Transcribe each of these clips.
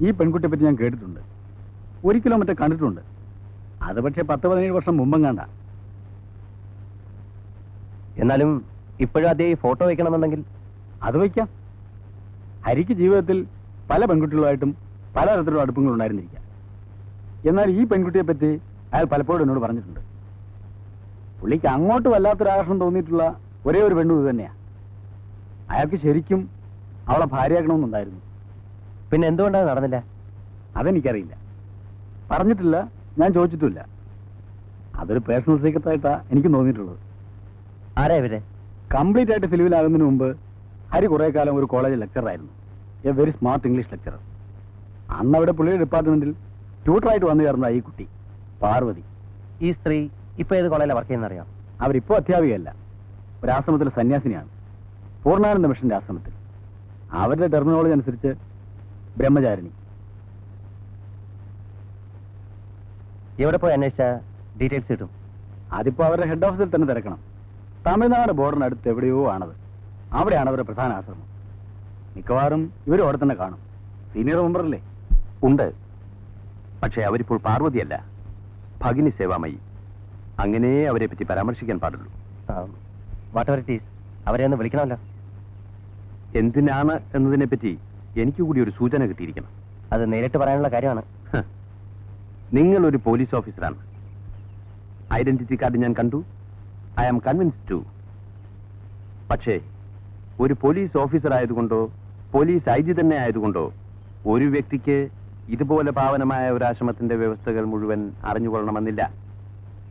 ഈ പെൺകുട്ടിയെ പറ്റി ഞാൻ കേട്ടിട്ടുണ്ട്, ഒരിക്കലും മറ്റേ കണ്ടിട്ടുണ്ട്. അത് പക്ഷേ 10-17 വർഷം മുമ്പും കണ്ട. എന്നാലും ഇപ്പോഴും അതേ ഫോട്ടോ വയ്ക്കണമെന്നുണ്ടെങ്കിൽ അത് വയ്ക്കാം. ഹരിക്ക് ജീവിതത്തിൽ പല പെൺകുട്ടികളുമായിട്ടും പലതരത്തിലുള്ള അടുപ്പങ്ങൾ ഉണ്ടായിരുന്നിരിക്കാം. എന്നാൽ ഈ പെൺകുട്ടിയെ പറ്റി അയാൾ പലപ്പോഴും എന്നോട് പറഞ്ഞിട്ടുണ്ട്. പുള്ളിക്ക് അങ്ങോട്ട് വല്ലാത്തൊരു ആകർഷണം തോന്നിയിട്ടുള്ള ഒരേ ഒരു പെണ്ണു ഇത് തന്നെയാണ്. അയാൾക്ക് ശരിക്കും അവളെ ഭാര്യയാക്കണമെന്നുണ്ടായിരുന്നു. പിന്നെ എന്തുകൊണ്ടത് നടന്നില്ല? അതെനിക്കറിയില്ല, പറഞ്ഞിട്ടില്ല, ഞാൻ ചോദിച്ചിട്ടില്ല. അതൊരു പേഴ്സണൽ സീക്രട്ടായിട്ടാണ് എനിക്ക് തോന്നിയിട്ടുള്ളത്. ആരാ ഇവര്? കംപ്ലീറ്റ് ആയിട്ട് ഫിലിമിലാകുന്നതിന് മുമ്പ് ഹരി കുറേ കാലം ഒരു കോളേജ് ലെക്ചറായിരുന്നു. A very smart English lecturer. അന്ന് അവിടെ പുള്ളിയുടെ ഡിപ്പാർട്ട്മെന്റിൽ ട്യൂട്ടറായിട്ട് വന്നു ചേർന്ന ഈ കുട്ടി പാർവതി. ഈ സ്ത്രീ ഇപ്പൊ ഏത് കോളേജിലാണ് വർക്ക് ചെയ്യുന്ന അറിയാം? അവരിപ്പോ അധ്യാപികയല്ല, ഒരു ആശ്രമത്തിലെ സന്യാസിനിയാണ്. പൂർണ്ണാനന്ദ മിഷന്റെ ആശ്രമത്തിൽ. അവരുടെ ടെർമിനോളജി അനുസരിച്ച് ബ്രഹ്മചാരിണി. എവിടെ പോയി അന്വേഷിച്ച ഡീറ്റെയിൽസ് കിട്ടും? അതിപ്പോ അവരുടെ ഹെഡ് ഓഫീസിൽ തന്നെ തിരക്കണം. തമിഴ്നാട് ബോർഡറിനടുത്ത് എവിടെയോ ആണത്. അവിടെയാണ് അവരുടെ പ്രധാന ആശ്രമം. മിക്കവാറും ഇവരും അവിടെ തന്നെ കാണും. സീനിയർ മെമ്പറല്ലേ? ഉണ്ട്. പക്ഷേ അവരിപ്പോൾ പാർവതിയല്ല, ഭഗിനി സേവാമയി. അങ്ങനെ അവരെ പറ്റി പരാമർശിക്കാൻ പാടുള്ളൂ. വാട്ട് എവർ ഇറ്റ് ഈസ്, അവരെ ഒന്ന് വിളിക്കണമല്ലോ. എന്തിനാണ് എന്നതിനെ പറ്റി എനിക്ക് കൂടി ഒരു സൂചന കിട്ടിയിരിക്കണം. അത് നേരിട്ട് പറയാനുള്ള കാര്യമാണ്. നിങ്ങൾ ഒരു പോലീസ് ഓഫീസറാണ്. ഐഡന്റിറ്റി കാർഡ് ഞാൻ കണ്ടു. I am convinced too. പക്ഷേ ഒരു പോലീസ് ഓഫീസർ ആയതുകൊണ്ടോ പോലീസ് ഐ ജി തന്നെ ആയതുകൊണ്ടോ ഒരു വ്യക്തിക്ക് ഇതുപോലെ പാവനമായ ഒരു ആശ്രമത്തിന്റെ വ്യവസ്ഥകൾ മുഴുവൻ അറിഞ്ഞുകൊള്ളണമെന്നില്ല.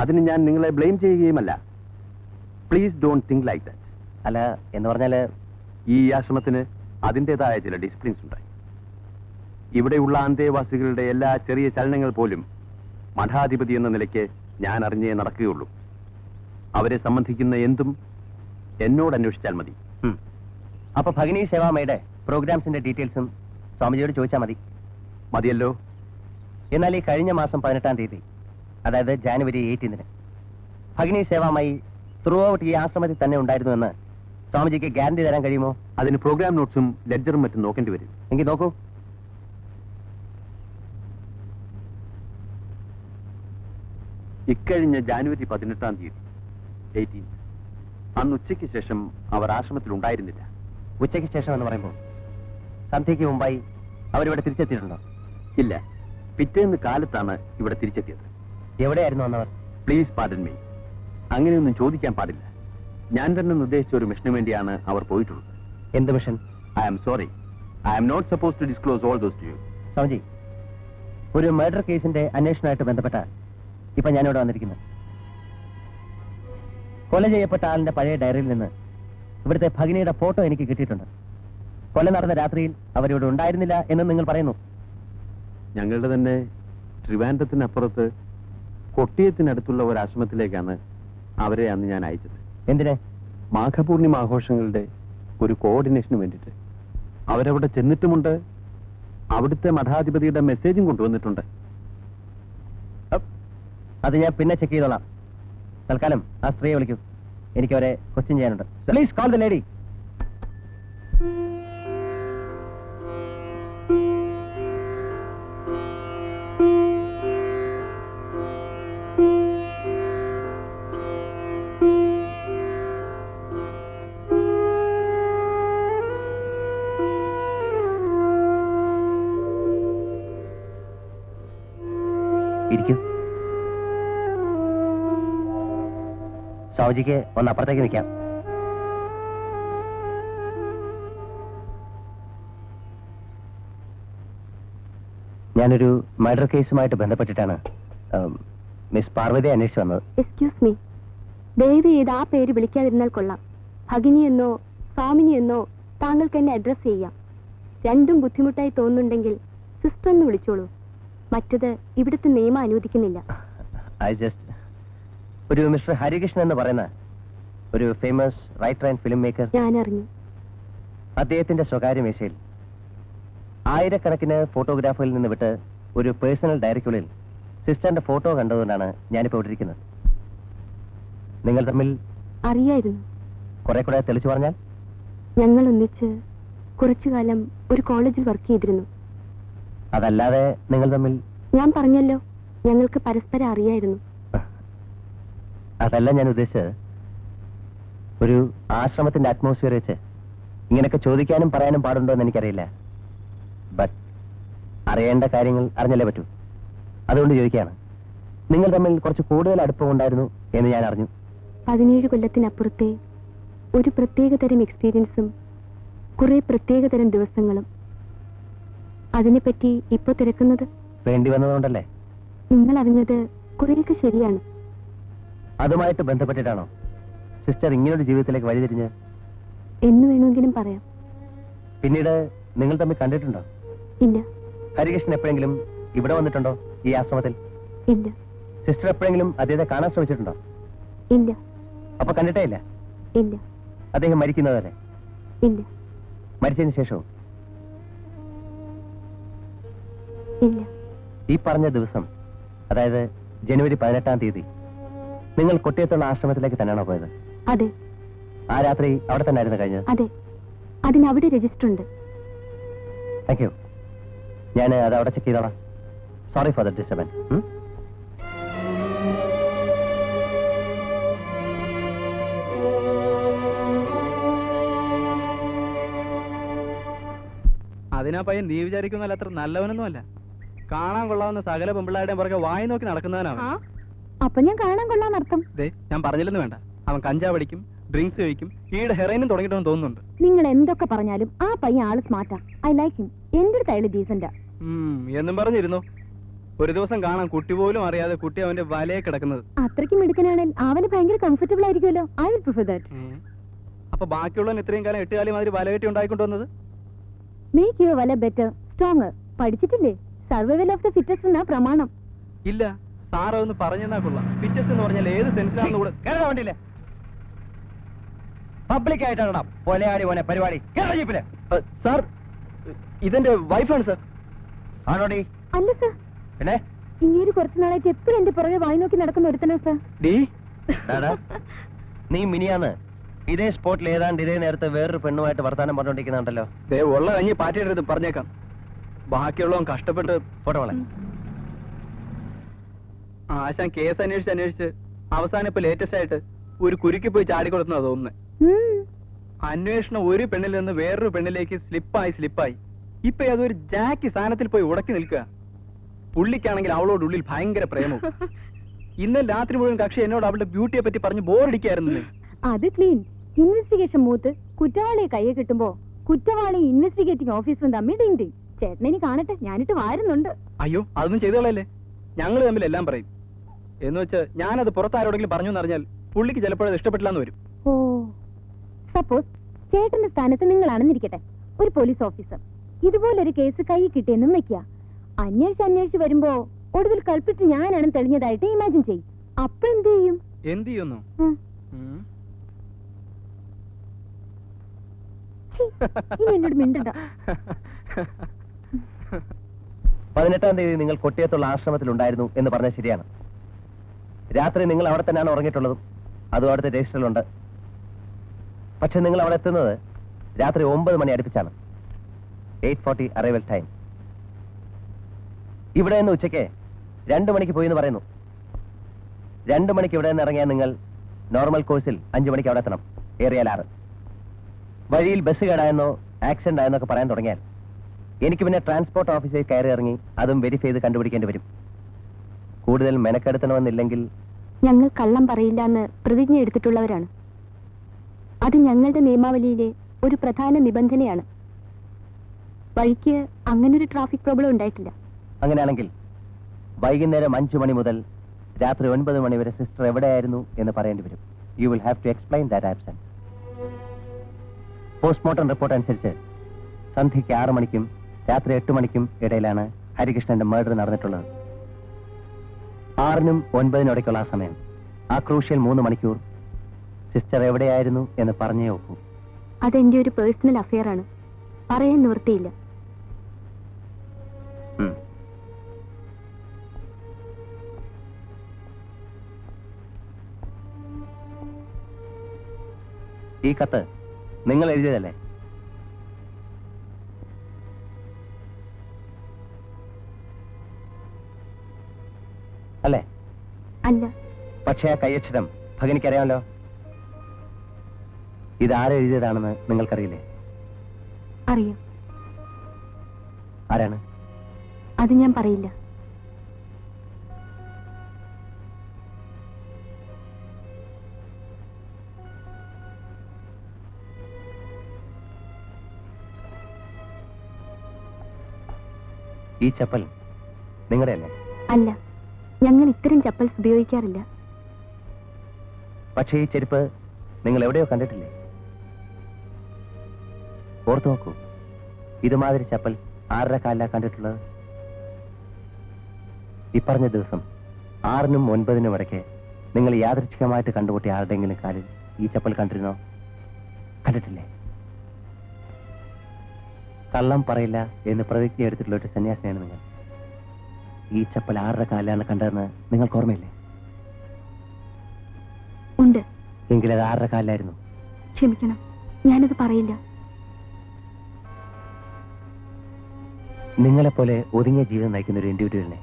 അതിന് ഞാൻ നിങ്ങളെ ബ്ലെയിം ചെയ്യുകയുമല്ല. Please don't think like that. അല്ല, എന്ന് പറഞ്ഞാല് ഈ ആശ്രമത്തിന് അതിൻ്റെതായ ചില ഡിസിപ്ലിൻസ് ഉണ്ട്. ഇവിടെയുള്ള അന്തേവാസികളുടെ എല്ലാ ചെറിയ ചലനങ്ങൾ പോലും മഠാധിപതി എന്ന നിലയ്ക്ക് ഞാൻ അറിഞ്ഞേ നടക്കുകയുള്ളൂ. അവരെ സംബന്ധിക്കുന്ന എന്തും എന്നോട് അന്വേഷിച്ചാൽ മതി. അപ്പൊ ഭഗിനി സേവാമയുടെ പ്രോഗ്രാംസിന്റെ ഡീറ്റെയിൽസും സ്വാമിജിയോട് ചോദിച്ചാൽ മതി. മതിയല്ലോ. എന്നാൽ ഈ കഴിഞ്ഞ മാസം 18-ാം തീയതി, അതായത് ജാനുവരി 18-ന് ഭഗിനി സേവാമയി ത്രൂ ഔട്ട് ഈ ആശ്രമത്തിൽ തന്നെ ഉണ്ടായിരുന്നുവെന്ന് സ്വാമിജിക്ക് ഗ്യാരണ്ടി തരാൻ കഴിയുമോ? അതിന് പ്രോഗ്രാം നോട്ട്സും ലെഡ്ജറും മറ്റും നോക്കേണ്ടി വരും. എങ്കിൽ നോക്കൂ. ഇക്കഴിഞ്ഞ ജാനുവരി 18-ാം തീയതി 18, അന്ന് ഉച്ചയ്ക്ക് ശേഷം അവർ ആശ്രമത്തിൽ ഉണ്ടായിരുന്നില്ല. ഉച്ചയ്ക്ക് ശേഷം എന്ന് പറയുമ്പോൾ സന്ധ്യയ്ക്ക് മുമ്പായി അവരിവിടെ തിരിച്ചെത്തിയിട്ടുണ്ടോ? ഇല്ല, പിറ്റേന്ന് കാലത്താണ് ഇവിടെ തിരിച്ചെത്തിയത്. എവിടെയായിരുന്നു അന്നവർ? പ്ലീസ് പാർഡൻ മീ, അങ്ങനെയൊന്നും ചോദിക്കാൻ പാടില്ല. ഞാൻ തന്നെ നിർദ്ദേശിച്ച ഒരു മിഷന് വേണ്ടിയാണ് അവർ പോയിട്ടുള്ളത്. എന്ത് mission? I am sorry, I am not suppose to disclose all those to you. Swamiji, ഒരു മർഡർ കേസിന്റെ അന്വേഷണമായിട്ട് ബന്ധപ്പെട്ട ഇപ്പൊ ഞാനിവിടെ വന്നിരിക്കുന്നത്. കൊല ചെയ്യപ്പെട്ട ആളിന്റെ പഴയ ഡയറിയിൽ നിന്ന് ഇവിടുത്തെ ഭഗിനിയുടെ ഫോട്ടോ എനിക്ക് കിട്ടിയിട്ടുണ്ട്. കൊല നടന്ന രാത്രിയിൽ അവരിവിടെ ഉണ്ടായിരുന്നില്ല എന്ന് നിങ്ങൾ പറയുന്നു. ഞങ്ങളുടെ തന്നെ ട്രിവാൻഡ്രത്തിനപ്പുറത്ത് കൊട്ടിയത്തിനടുത്തുള്ള ഒരു ആശ്രമത്തിലേക്കാണ് അവരെ അന്ന് ഞാൻ അയച്ചത്. എന്തിനെ? മാഘപൂർണിമ ആഘോഷങ്ങളുടെ ഒരു കോർഡിനേഷന് വേണ്ടിയിട്ട്. അവരവിടെ ചെന്നിട്ടുമുണ്ട്. അവിടുത്തെ മഠാധിപതിയുടെ മെസ്സേജും കൊണ്ടുവന്നിട്ടുണ്ട്. അത് ഞാൻ പിന്നെ ചെക്ക് ചെയ്തോളാം. തൽക്കാലം ആ സ്ത്രീയെ വിളിക്കൂ, എനിക്ക് അവരെ ക്വസ്റ്റ്യൻ ചെയ്യാനുണ്ട്. Please call the lady. ഇരിക്കൂ. സ്വാമിജിക്ക് ഒന്ന് അപ്പുറത്തേക്ക് നിൽക്കാം. ഞാനൊരു മർഡർ കേസുമായിട്ട് ബന്ധപ്പെട്ടിട്ടാണ് മിസ് പാർവതിയെ അന്വേഷിച്ചു വന്നത്. എക്സ്ക്യൂസ് മീ, ദയവ് ചെയ്ത് ആ പേര് വിളിക്കാതിരുന്നാൽ കൊള്ളാം. ഭഗിനി എന്നോ സ്വാമിനി എന്നോ താങ്കൾക്ക് എന്നെ അഡ്രസ് ചെയ്യാം. രണ്ടും ബുദ്ധിമുട്ടായി തോന്നുന്നുണ്ടെങ്കിൽ സിസ്റ്റർ എന്ന് വിളിച്ചോളൂ. മറ്റത് ഇവിടുത്തെ നിയമം അനുവദിക്കുന്നില്ല. ഒരു മിസ്റ്റർ ഹരികൃഷ്ണൻ എന്ന് പറയുന്ന ഒരു famous writer and film maker ഞാൻ അറിഞ്ഞു. അദ്ദേഹത്തിന്റെ സ്വകാര്യ മേശയിൽ ആയിരക്കണക്കിന് ഫോട്ടോഗ്രാഫുകളിൽ നിന്ന് വിട്ട് ഒരു പേഴ്സണൽ ഡയറിക്കുള്ളിൽ സിസ്റ്ററിന്റെ ഫോട്ടോ കണ്ടതുകൊണ്ടാണ് ഞാനിപ്പോൾ ഇവിടെ ഇരിക്കുന്നത്. നിങ്ങൾ തമ്മിൽ അറിയായിരുന്നു. കുറെ കൂടെ തെളിച്ചു പറഞ്ഞാൽ? ഞങ്ങൾ ഒന്നിച്ച് കുറച്ചു കാലം ഒരു കോളേജിൽ വർക്ക് ചെയ്തിരുന്നു. അതല്ലാതെ നിങ്ങൾ തമ്മിൽ... ഞാൻ പറഞ്ഞല്ലോ, ഞങ്ങൾക്ക് പരസ്പരം അറിയായിരുന്നു. അതല്ല ഞാൻ ഉദ്ദേശിച്ചത്. ഒരു ആശ്രമത്തിന്റെ അറ്റ്മോസ്ഫിയർ വെച്ച് ഇങ്ങനെയൊക്കെ ചോദിക്കാനും പറയാനും പാടുണ്ടോ എന്ന് എനിക്കറിയില്ല. ബട്ട് അറിയേണ്ട കാര്യങ്ങൾ അറിഞ്ഞല്ലേ പറ്റൂ. അതുകൊണ്ട് ചോദിക്കുകയാണ്, നിങ്ങൾ തമ്മിൽ കുറച്ച് കൂടുതൽ അടുപ്പമുണ്ടായിരുന്നു എന്ന് ഞാൻ അറിഞ്ഞു. 17 കൊല്ലത്തിനപ്പുറത്തെ ഒരു പ്രത്യേകതരം എക്സ്പീരിയൻസും കുറെ പ്രത്യേകതരം ദിവസങ്ങളും. അതിനെപ്പറ്റി ഇപ്പൊ തിരക്കുന്നത് വേണ്ടി വന്നതുകൊണ്ടല്ലേ? നിങ്ങൾ അറിഞ്ഞത് കുറെയൊക്കെ ശരിയാണ്. അതുമായിട്ട് ബന്ധപ്പെട്ടിട്ടാണോ സിസ്റ്റർ ഇങ്ങനൊരു ജീവിതത്തിലേക്ക് വഴിതിരിഞ്ഞ്? എന്ന് വേണമെങ്കിലും പറയാം. പിന്നീട് നിങ്ങൾ തമ്മിൽ കണ്ടിട്ടുണ്ടോ? ഇല്ല. ഹരികൃഷ്ണൻ എപ്പോഴെങ്കിലും ഇവിടെ വന്നിട്ടുണ്ടോ ഈ ആശ്രമത്തിൽ? ഇല്ല. സിസ്റ്റർ എപ്പോഴെങ്കിലും അദ്ദേഹത്തെ കാണാൻ ശ്രമിച്ചിട്ടുണ്ടോ? ഇല്ല. അപ്പൊ കണ്ടിട്ടേ ഇല്ല? ഇല്ല. അദ്ദേഹം മരിക്കുന്നതല്ലേ? ഇല്ല. മരിച്ചതിന് ശേഷവും? ഇല്ല. ഈ പറഞ്ഞ ദിവസം, അതായത് ജനുവരി 18-ാം തീയതി, നിങ്ങൾ കൊട്ടിയത്തുള്ള ആശ്രമത്തിലേക്ക് തന്നെയാണോ പോയത്? അതെ. ആ രാത്രി അവിടെ തന്നെ ആയിരുന്നു കഴിഞ്ഞത്? അതെ. അതിനവിടെ രജിസ്റ്റർ ഉണ്ട്. Thank you. ഞാൻ അത് അവിടെ ചെക്ക് ചെയ്തോളാം. Sorry for the disturbance. അതിനാ പയ്യൻ നീ വിചാരിക്കുന്നല്ല അത്ര നല്ലവനൊന്നും അല്ല. കാണാൻ കൊള്ളാവുന്ന സകല പെമ്പിള്ളാരുടെയും പുറകെ വായി നോക്കി നടക്കുന്നവനാണ്. അപ്പൊ ഞാൻ കാണാൻ കൊള്ളാന്നർത്ഥം. ഞാൻ പറഞ്ഞില്ലെന്ന് വേണ്ട. അവൻ കഞ്ചാവ് അടിക്കും, ഡ്രിങ്ക്സ് കഴിക്കും, ഈടെ ഹെറൈനും തുടങ്ങിയിട്ടെന്ന് തോന്നുന്നുണ്ട്. നിങ്ങൾ എന്തൊക്കെ പറഞ്ഞാലും ആ പയ്യൻ ആള് സ്മാർട്ടാ. I like him. എന്റെ അടുത്ത് അയാള് ഡീസന്റാ. എന്നും പറഞ്ഞിരുന്നു. ഒരു ദിവസം കാണാൻ കുട്ടി പോലും അറിയാതെ കുട്ടി അവന്റെ വലയെ കിടക്കുന്നത്. അത്രയ്ക്ക് മിടുക്കനാണെങ്കിൽ അവന് ഭയങ്കര കംഫർട്ടബിൾ ആയിരിക്കുമല്ലോ. I will prefer that. അപ്പൊ ബാക്കിയുള്ളവൻ ഇത്രയും കാലം 8 കാലം മാതിരി വലകെട്ടി ഉണ്ടായിക്കൊണ്ടുവന്നത്? മേക്ക് യുവർ വല ബെറ്റർ, സ്ട്രോങ്ങർ. പഠിച്ചിട്ടില്ലേ? സർവൈവൽ ഓഫ് ദ ഫിറ്റസ്റ്റ് എന്നാ പ്രമാണം. ഇല്ല, സാർ അതൊന്ന് പറഞ്ഞാ കൊള്ളാം. ഫിറ്റസ്റ്റ് എന്ന് പറഞ്ഞാൽ ഏത് സെൻസിലാണെന്ന് കൂടെ വേണ്ടിയില്ല. പബ്ലിക് ആയിട്ടാണ് പൊലയാടി പോലെ പരിപാടി. സാർ, ഇതെന്റെ വൈഫാണ് സാർ. ആണോടി? അല്ല സാർ. പിന്നെ ഇങ്ങനെ കുറച്ചു നാളായിട്ട് എപ്പോഴും എന്റെ പുറകെ വായി നോക്കി നടക്കുന്ന ഒരുത്തനാ സാർ. നീ മിനിയാന്ന് ഇതേ സ്പോട്ടിൽ ഏതാണ്ട് ഇതേ നേരത്തെ വേറൊരു പെണ്ണുമായിട്ട് വർത്താനം പറഞ്ഞോണ്ടിരിക്കുന്നുണ്ടല്ലോ. ഉള്ള കഞ്ഞി പാറ്റിയിടരുത്, പറഞ്ഞേക്കാം. ബാക്കിയുള്ളവൻ കഷ്ടപ്പെട്ട് ഫോട്ടോളെ. ആശാൻ കേസ് അന്വേഷിച്ച് അവസാനം ഇപ്പൊ ലേറ്റസ്റ്റ് ആയിട്ട് ഒരു കുരുക്കി പോയി ചാടിക്കൊടുത്തുന്നാ തോന്നുന്നത്. അന്വേഷണം ഒരു പെണ്ണിൽ നിന്ന് വേറൊരു പെണ്ണിലേക്ക് സ്ലിപ്പായി ഇപ്പൊ അതൊരു ജാക്കി സ്ഥാനത്തിൽ പോയി ഉടക്കി നിൽക്കുക. പുള്ളിക്കാണെങ്കിൽ അവളോട് ഉള്ളിൽ ഭയങ്കര പ്രേമവും. ഇന്നലെ രാത്രി മുഴുവൻ കക്ഷി എന്നോട് അവളുടെ ബ്യൂട്ടിയെ പറ്റി പറഞ്ഞ് ബോറടിക്കായിരുന്നു. അത് ക്ലീൻ. ഇൻവെസ്റ്റിഗേഷൻ മൂത്ത് കുറ്റവാളിയെ കയ്യെ കിട്ടുമ്പോ കുറ്റവാളി ഇൻവെസ്റ്റിഗേറ്റിംഗ് ഓഫീസറും തമ്മിൽ ഡിങ്. ചേട്ടനെ കാണട്ടെ, ഞാനിട്ട് വാരുന്നുണ്ട്. അയ്യോ, അതൊന്നും ചെയ്തോളല്ലേ. ഞങ്ങൾ തമ്മിൽ എല്ലാം പറയും. എന്ന് വെച്ച് ഞാനത് പുറത്താരോടെങ്കിലും പറഞ്ഞു എന്നറിഞ്ഞാൽ പുള്ളിക്ക് ചിലപ്പോഴത് ഇഷ്ടപ്പെട്ടില്ലെന്ന് വരും. ഓ, സപ്പോസ് ചേട്ടന്റെ സ്ഥാനത്ത് നിങ്ങളാണെന്നിരിക്കട്ടെ, ഒരു പോലീസ് ഓഫീസർ. ഇതുപോലൊരു കേസ് കൈ കിട്ടിയെന്നും വെക്കുക. അന്വേഷിച്ച് വരുമ്പോ ഒടുവിൽ കൾപ്പിട്ട് ഞാനാണ് തെളിഞ്ഞതായിട്ട് ഇമാജിൻ ചെയ്യും. അപ്പൊ എന്ത് ചെയ്യും? എന്ത് ചെയ്യുന്നു? ഇനി എന്നോട് മിണ്ടണ്ട. 18-ാം തീയതി നിങ്ങൾ കൊട്ടിയത്തുള്ള ആശ്രമത്തിൽ ഉണ്ടായിരുന്നു എന്ന് പറഞ്ഞത് ശരിയാണ്. രാത്രി നിങ്ങൾ അവിടെ തന്നെയാണ് ഉറങ്ങിയിട്ടുള്ളതും. അതും അവിടുത്തെ രജിസ്റ്ററിലുണ്ട്. പക്ഷെ നിങ്ങൾ അവിടെ എത്തുന്നത് രാത്രി 9 മണി അടുപ്പിച്ചാണ്. 8:40 അറൈവൽ ടൈം. ഇവിടെ നിന്ന് ഉച്ചയ്ക്ക് 2 മണിക്ക് പോയി എന്ന് പറയുന്നു. 2 മണിക്ക് ഇവിടെ നിന്ന് ഇറങ്ങിയാൽ നിങ്ങൾ നോർമൽ കോഴ്സിൽ 5 മണിക്ക് അവിടെ എത്തണം. ഏറിയാൽ 6. വഴിയിൽ ബസ് കേടായെന്നോ ആക്സിഡന്റ് ആയെന്നൊക്കെ പറയാൻ തുടങ്ങിയാൽ എനിക്ക് പിന്നെ ട്രാൻസ്പോർട്ട് ഓഫീസിൽ കയറി ഇറങ്ങി അതും വെരിഫൈ ചെയ്ത് കണ്ടുപിടിക്കേണ്ടി വരും. കൂടുതൽ മെനക്കെടുത്തണമെന്നില്ലെങ്കിൽ ഞങ്ങൾ കള്ളം പറയില്ല എന്ന് പ്രതിജ്ഞ എടുത്തിട്ടുള്ളവരാണ്. അത് ഞങ്ങളുടെ നിയമാവലിയിലെ ഒരു പ്രധാന നിബന്ധനയാണ്. വഴിക്ക് അങ്ങനൊരു ട്രാഫിക് പ്രോബ്ലം ഉണ്ടായിട്ടില്ല. അങ്ങനെയാണെങ്കിൽ വൈകുന്നേരം 5 മണി മുതൽ രാത്രി 9 മണി വരെ സിസ്റ്റർ എവിടെയായിരുന്നു എന്ന് പറയേണ്ടി വരും. You will have to explain that absence. Postmortem report അനുസരിച്ച് സന്ധ്യയ്ക്ക് 6 മണിക്കും രാത്രി 8 മണിക്കും ഇടയിലാണ് ഹരികൃഷ്ണന്റെ മർഡർ നടന്നിട്ടുള്ളത്. 6-നും 9-നും ഇടയ്ക്കുള്ള ആ സമയം, ആ ക്രൂഷ്യൽ 3 മണിക്കൂർ സിസ്റ്റർ എവിടെയായിരുന്നു എന്ന് പറഞ്ഞേ നോക്കൂ. അതെന്റെ ഒരു പേഴ്സണൽ അഫെയർ ആണ്. പറയാൻ നിവൃത്തിയില്ല. ഈ കത്ത് നിങ്ങൾ എഴുതിയതല്ലേ? അല്ലേ? അല്ല. പക്ഷേ ആ കൈയക്ഷരം ഭഗിനിക്കറിയാമല്ലോ. ഇതാരെഴുതിയതാണെന്ന് നിങ്ങൾക്കറിയില്ലേ? അറിയാം. ആരാണ്? അത് ഞാൻ പറയില്ല. ഈ ചപ്പൽ നിങ്ങളുടെ അല്ലേ? അല്ല, ഞങ്ങൾ ഇത്തരം ചപ്പൽസ് ഉപയോഗിക്കാറില്ല. പക്ഷേ ഈ ചെരുപ്പ് നിങ്ങൾ എവിടെയോ കണ്ടിട്ടില്ലേ? ഓർത്തു നോക്കൂ, ഇതുമാതിരി ചപ്പൽ ആരുടെ കാലിലാ കണ്ടിട്ടുള്ളത്? ഇപ്പറഞ്ഞ ദിവസം 6-നും 9-നും ഇടയ്ക്ക് നിങ്ങൾ യാദൃച്ഛികമായിട്ട് കണ്ടുമുട്ടിയ ആരുടെയെങ്കിലും കാലിൽ ഈ ചപ്പൽ കണ്ടിരുന്നോ? കണ്ടിട്ടില്ലേ? കള്ളം പറയില്ല എന്ന് പ്രതിജ്ഞ എടുത്തിട്ടുള്ള ഒരു സന്യാസിനിയാണ് നിങ്ങൾ. ഈ ചപ്പൽ ആരുടെ കാലിലാണ് കണ്ടതെന്ന് നിങ്ങൾക്ക് ഓർമ്മയില്ലേ? ഉണ്ട്. എങ്കിലത് ആരുടെ കാലിലായിരുന്നു? ക്ഷമിക്കണം, ഞാനത് പറയില്ല. നിങ്ങളെപ്പോലെ ഒതുങ്ങിയ ജീവിതം നയിക്കുന്ന ഒരു ഇൻഡിവിജ്വലിനെ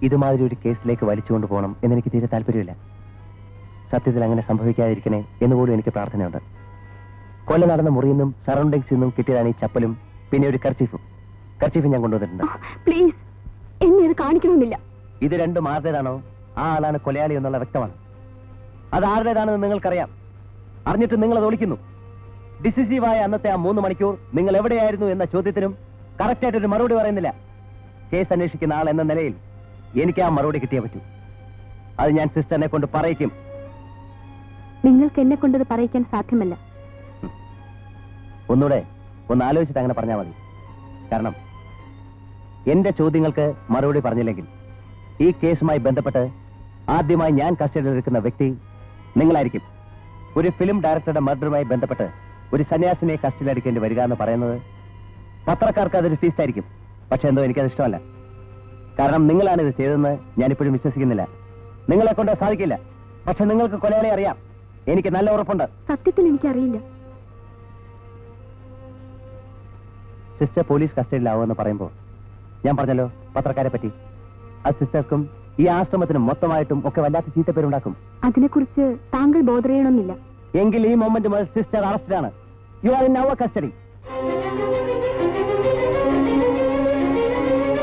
ഇതുമാതിരി ഒരു കേസിലേക്ക് വലിച്ചുകൊണ്ട് പോകണം എന്നെനിക്ക് തീരെ താല്പര്യമില്ല. സത്യത്തിൽ അങ്ങനെ സംഭവിക്കാതിരിക്കണേ എന്നുപോലും എനിക്ക് പ്രാർത്ഥനയുണ്ട്. കൊല നടന്ന മുറിയിൽ നിന്നും സറൗണ്ടിങ്സിൽ നിന്നും കിട്ടിയതാണ് ഈ ചപ്പലും പിന്നെ ഒരു കർച്ചീഫും ഞാൻ കൊണ്ടുവന്നിട്ടുണ്ട്. പ്ലീസ്, എന്നെ ഇത് കാണിക്കണമെന്നില്ല. ഇത് രണ്ടും ആരുടേതാണോ ആ ആളാണ് കൊലയാളി എന്നുള്ള വ്യക്തമാണ്. അത് ആരുടേതാണെന്ന് നിങ്ങൾക്കറിയാം. അറിഞ്ഞിട്ട് നിങ്ങൾ അത് ഒളിക്കുന്നു. ഡിസിസീവായ അന്നത്തെ ആ 3 മണിക്കൂർ നിങ്ങൾ എവിടെയായിരുന്നു എന്ന ചോദ്യത്തിനും കറക്റ്റായിട്ടൊരു മറുപടി പറയുന്നില്ല. കേസ് അന്വേഷിക്കുന്ന ആൾ എന്ന നിലയിൽ എനിക്ക് ആ മറുപടി കിട്ടിയേ പറ്റൂ. അത് ഞാൻ സിസ്റ്ററിനെ കൊണ്ട് പറയിക്കും. നിങ്ങൾക്ക് എന്നെ കൊണ്ടത് പറയിക്കാൻ സാധ്യമല്ല. ഒന്നുകൂടെ ഒന്ന് ആലോചിച്ചിട്ട് അങ്ങനെ പറഞ്ഞാൽ മതി. കാരണം എന്റെ ചോദ്യങ്ങൾക്ക് മറുപടി പറഞ്ഞില്ലെങ്കിൽ ഈ കേസുമായി ബന്ധപ്പെട്ട് ആദ്യമായി ഞാൻ കസ്റ്റഡിയിലെടുക്കുന്ന വ്യക്തി നിങ്ങളായിരിക്കും. ഒരു ഫിലിം ഡയറക്ടറുടെ മർഡറുമായി ബന്ധപ്പെട്ട് ഒരു സന്യാസിനെ കസ്റ്റഡിയിലെടുക്കേണ്ടി വരിക എന്ന് പറയുന്നത് പത്രക്കാർക്ക് അതൊരു ഫീസ്റ്റായിരിക്കും. പക്ഷെ എന്തോ എനിക്കത് ഇഷ്ടമല്ല. കാരണം നിങ്ങളാണ് ഇത് ചെയ്തതെന്ന് ഞാനിപ്പോഴും വിശ്വസിക്കുന്നില്ല. നിങ്ങളെ കൊണ്ട് സാധിക്കില്ല. പക്ഷെ നിങ്ങൾക്ക് കൊലയാളി അറിയാം. എനിക്ക് നല്ല ഉറപ്പുണ്ട്. സത്യത്തിൽ എനിക്കറിയില്ല. സിസ്റ്റർ പോലീസ് കസ്റ്റഡിയിലാവുമെന്ന് പറയുമ്പോൾ ഞാൻ പറഞ്ഞല്ലോ പത്രക്കാരെ പറ്റി. അത് സിസ്റ്റർക്കും ഈ ആശ്രമത്തിനും മൊത്തമായിട്ടും ഒക്കെ വല്ലാത്ത ചീത്തപ്പേരുണ്ടാക്കും. അതിനെക്കുറിച്ച് താങ്കൾ ബോധർ ചെയ്യണമെന്നില്ല. എങ്കിൽ ഈ മൊമെന്റ് മുതൽ സിസ്റ്റർ അറസ്റ്റിലാണ്. You are in our custody.